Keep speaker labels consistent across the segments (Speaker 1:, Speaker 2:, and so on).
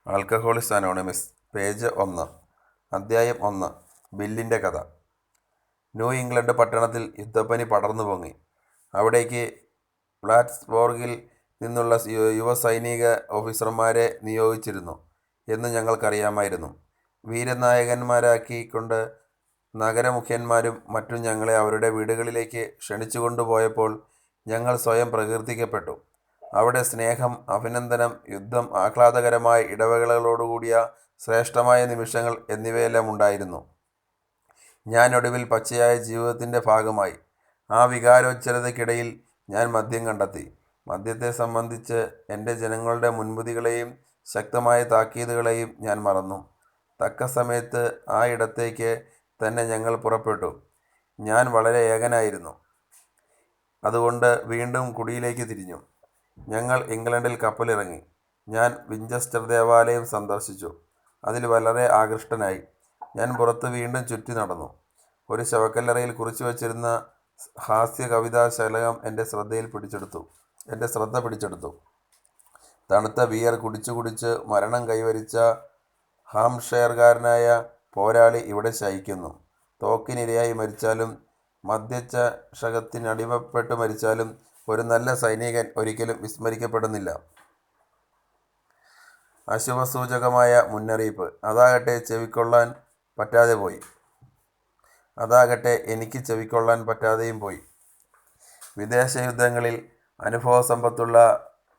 Speaker 1: ആൽക്കഹോളിസ്റ്റ് anonymous page 1 അധ്യായം 1 ബില്ലിൻ്റെ കഥ. ന്യൂ ഇംഗ്ലണ്ട് പട്ടണത്തിൽ യുദ്ധപ്പനി പടർന്നു പൊങ്ങി. അവിടേക്ക് പ്ലാറ്റ്സ്ബർഗിൽ നിന്നുള്ള യുവസൈനിക ഓഫീസർമാരെ നിയോഗിച്ചിരുന്നു എന്ന് ഞങ്ങൾക്കറിയാമായിരുന്നു. വീരനായകന്മാരാക്കിക്കൊണ്ട് നഗരമുഖ്യന്മാരും മറ്റും ഞങ്ങളെ അവരുടെ വീടുകളിലേക്ക് ക്ഷണിച്ചുകൊണ്ടുപോയപ്പോൾ ഞങ്ങൾ സ്വയം പ്രകീർത്തിക്കപ്പെട്ടു. അവിടെ സ്നേഹം, അഭിനന്ദനം, യുദ്ധം, ആഹ്ലാദകരമായ ഇടവേളകളോടുകൂടിയ ശ്രേഷ്ഠമായ നിമിഷങ്ങൾ എന്നിവയെല്ലാം ഉണ്ടായിരുന്നു. ഞാൻ ഒടുവിൽ പച്ചയായ ജീവിതത്തിൻ്റെ ഭാഗമായി. ആ വികാരോജ്ജലതയ്ക്കിടയിൽ ഞാൻ മദ്യം കണ്ടെത്തി. മദ്യത്തെ സംബന്ധിച്ച് എൻ്റെ ജനങ്ങളുടെ മുൻവിധികളെയും ശക്തമായ താക്കീതുകളെയും ഞാൻ മറന്നു. തക്ക സമയത്ത് ആ ഇടത്തേക്ക് തന്നെ ഞങ്ങൾ പുറപ്പെട്ടു. ഞാൻ വളരെ ഏകനായിരുന്നു. അതുകൊണ്ട് വീണ്ടും കുടിയിലേക്ക് തിരിഞ്ഞു. ഞങ്ങൾ ഇംഗ്ലണ്ടിൽ കപ്പലിറങ്ങി. ഞാൻ വിഞ്ചസ്റ്റർ ദേവാലയം സന്ദർശിച്ചു. അതിൽ വളരെ ആകൃഷ്ടനായി. ഞാൻ പുറത്ത് വീണ്ടും ചുറ്റി നടന്നു. ഒരു ശവക്കല്ലറയിൽ കുറിച്ചു വച്ചിരുന്ന ഹാസ്യ കവിതാ ശലകം എൻ്റെ ശ്രദ്ധ പിടിച്ചെടുത്തു. തണുത്ത ബിയർ കുടിച്ചു കുടിച്ച് മരണം കൈവരിച്ച ഹാംഷയർകാരനായ പോരാളി ഇവിടെ ശയിക്കുന്നു. തോക്കിനിരയായി മരിച്ചാലും മദ്യചഷകത്തിനടിമപ്പെട്ടു മരിച്ചാലും ഒരു നല്ല സൈനികൻ ഒരിക്കലും വിസ്മരിക്കപ്പെടുന്നില്ല. അശുഭസൂചകമായ മുന്നറിയിപ്പ്. അതാകട്ടെ എനിക്ക് ചെവിക്കൊള്ളാൻ പറ്റാതെയും പോയി. വിദേശ യുദ്ധങ്ങളിൽ അനുഭവസമ്പത്തുള്ള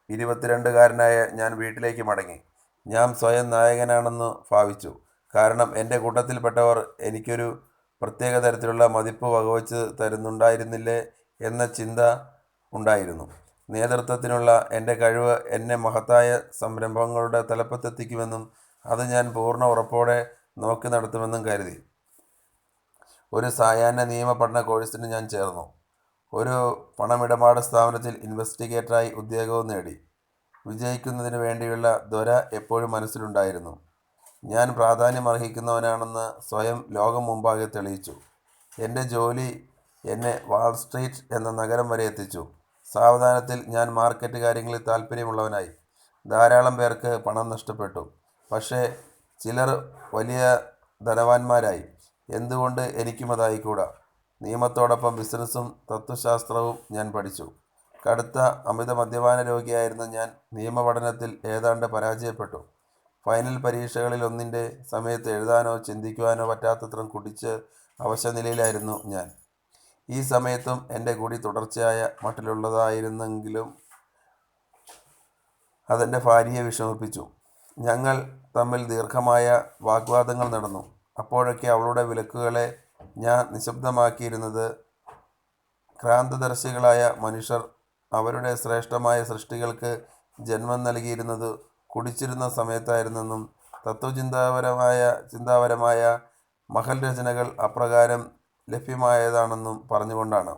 Speaker 1: 22കാരനായ ഞാൻ വീട്ടിലേക്ക് മടങ്ങി. ഞാൻ സ്വയം നായകനാണെന്ന് ഭാവിച്ചു. കാരണം എൻ്റെ കൂട്ടത്തിൽപ്പെട്ടവർ എനിക്കൊരു പ്രത്യേക തരത്തിലുള്ള മതിപ്പ് വകവച്ച് തരുന്നുണ്ടായിരുന്നില്ലേ എന്ന ചിന്ത ഉണ്ടായിരുന്നു. നേതൃത്വത്തിനുള്ള എൻ്റെ കഴിവ് എന്നെ മഹത്തായ സംരംഭങ്ങളുടെ തലപ്പത്തെത്തിക്കുമെന്നും അത് ഞാൻ പൂർണ്ണ ഉറപ്പോടെ നോക്കി നടത്തുമെന്നും കരുതി. ഒരു സായാഹ്ന നിയമ പഠന കോഴ്സിന് ഞാൻ ചേർന്നു. ഒരു പണമിടപാട് സ്ഥാപനത്തിൽ ഇൻവെസ്റ്റിഗേറ്ററായി ഉദ്യോഗവും നേടി. വിജയിക്കുന്നതിന് വേണ്ടിയുള്ള ത്വര എപ്പോഴും മനസ്സിലുണ്ടായിരുന്നു. ഞാൻ പ്രാധാന്യമർഹിക്കുന്നവനാണെന്ന് സ്വയം ലോകം മുമ്പാകെ തെളിയിച്ചു. എൻ്റെ ജോലി എന്നെ വാൾസ്ട്രീറ്റ് എന്ന നഗരം വരെ എത്തിച്ചു. സാവധാനത്തിൽ ഞാൻ മാർക്കറ്റ് കാര്യങ്ങളിൽ താൽപ്പര്യമുള്ളവനായി. ധാരാളം പേർക്ക് പണം നഷ്ടപ്പെട്ടു. പക്ഷേ ചിലർ വലിയ ധനവാന്മാരായി. എന്തുകൊണ്ട് എനിക്കും അതായിക്കൂടാ? നിയമത്തോടൊപ്പം ബിസിനസ്സും തത്വശാസ്ത്രവും ഞാൻ പഠിച്ചു. കടുത്ത അമിത മദ്യപാന രോഗിയായിരുന്ന ഞാൻ നിയമപഠനത്തിൽ ഏതാണ്ട് പരാജയപ്പെട്ടു. ഫൈനൽ പരീക്ഷകളിലൊന്നിൻ്റെ സമയത്ത് എഴുതാനോ ചിന്തിക്കുവാനോ പറ്റാത്തത്ര കുടിച്ച് അവശനിലയിലായിരുന്നു ഞാൻ. ഈ സമയത്തും എൻ്റെ കുടി തുടർച്ചയായ മട്ടിലുള്ളതായിരുന്നെങ്കിലും അതെൻ്റെ ഭാര്യയെ വിഷമിപ്പിച്ചു. ഞങ്ങൾ തമ്മിൽ ദീർഘമായ വാഗ്വാദങ്ങൾ നടന്നു. അപ്പോഴൊക്കെ അവളുടെ വിലക്കുകളെ ഞാൻ നിശബ്ദമാക്കിയിരുന്നത് ക്രാന്തദർശികളായ മനുഷ്യർ അവരുടെ ശ്രേഷ്ഠമായ സൃഷ്ടികൾക്ക് ജന്മം നൽകിയിരുന്നത് കുടിച്ചിരുന്ന സമയത്തായിരുന്നെന്നും ചിന്താപരമായ മഹൽ രചനകൾ അപ്രകാരം ലഭ്യമായതാണെന്നും പറഞ്ഞുകൊണ്ടാണ്.